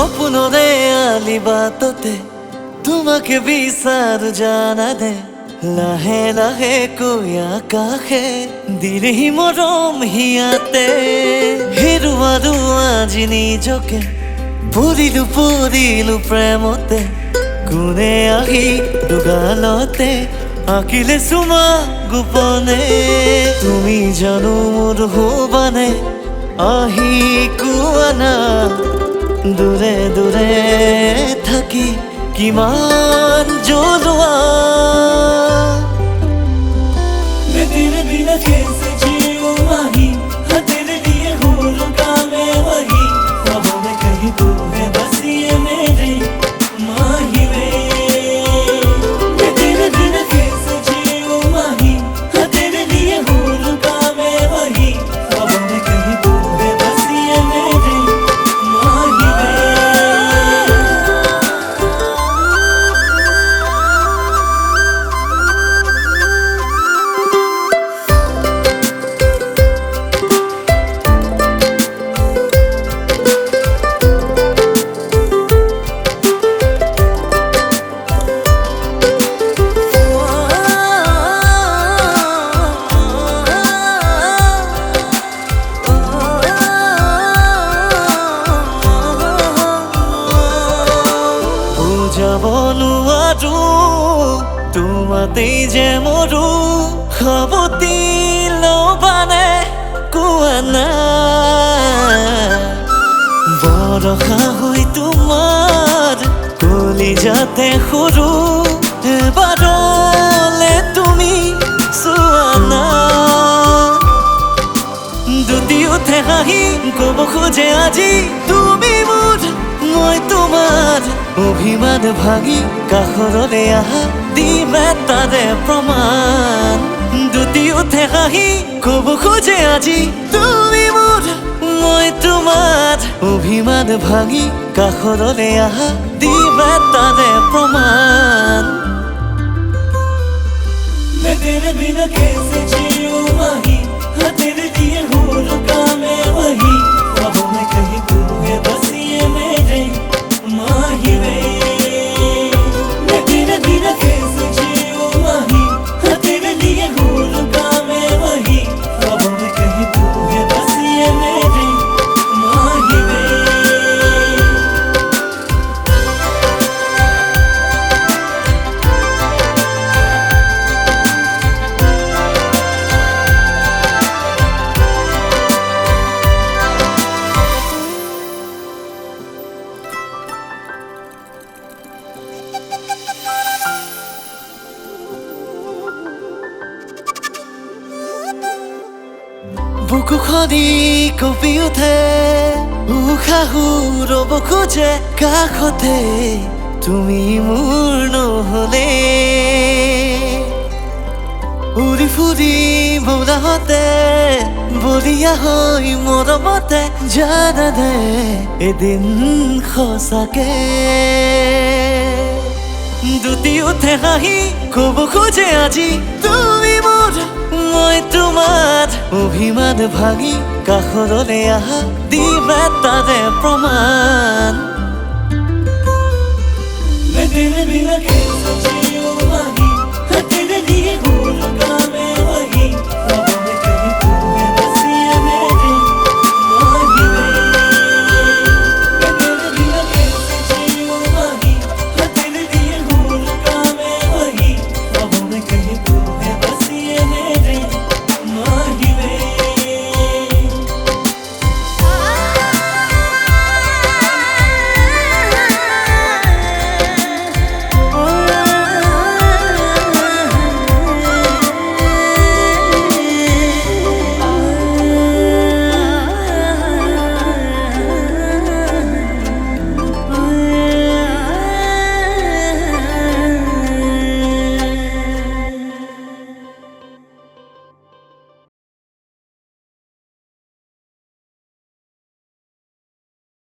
সপোনৰে আলিবাটতে তোমাকে বিচাৰো জানানে লাহে লাহে কৈ আকাশে দিলেহি মৰম হিয়াতে হেৰুৱাৰো আজি নিজকে পৰিলো প্ৰেমতে কোনে আহি দুগালতে আঁকিলে চুমা গোপনে তুমি জানো মোৰ হবানে আহি কোৱা না দূৰে দূৰে থাকি কিমান জ্বলোৱা मैं तेरे बिना कैसे जीऊं माही हाँ तेरे लिए हूँ रुका मैं वही ख्वाबों में कहीं तू है बस ये मेरे माही वे मैं तेरे बिना कैसे जीऊं माही हाँ तेरे लिए हूँ रुका मैं वही ख्वाबों में कहीं तू है बस ये मेरे माही वे যাবনুয়াৰো তোমাতেই যে মৰো খাবতি লবানে কোৱা না বৰষা হৈ তোমাৰ কলিজাতে সৰু এবাৰলে তুমি চোৱা না দুটি উঠে হাঁহি ক'ব খোজে আজি তুমি মোৰ মই তোমাৰ অভিমান ভাঙি কাষৰলে আহা দিমে তাৰে প্ৰমাণ দুটি উঠে হাঁহি ক'ব খোজে আজি তুমি মোৰ মই তোমাৰ অভিমান ভাঙি কাষৰলে আহা দিমে তাৰে প্ৰমাণ मैं तेरे बिना कैसे जीऊं माही हाँ तेरे लिए हूँ रुका मैं वही ख्वाबों में कहीं तू है बस ये मेरे माही वे मैं तेरे बिना कैसे जीऊं माही हाँ तेरे लिए हूँ रुका मैं वही ख्वाबों में कहीं तू है बस ये मेरे माही वे বুকুখনি কঁপি উঠে উশাহু ৰ'ব খোজে কাষতে তুমি মোৰ নহ'লে উৰি ফুৰি বলাহতে বলিয়া হৈ মৰমতে জানানে এদিন সঁচাকে দুটি উঠে হাঁহি ক'ব খোজে আজি তুমি মোৰ মই তোমাৰ অভিমান ভাঙি কাষৰলে আহা দিমে তাৰে প্ৰমাণ मैं तेरे बिना कैसे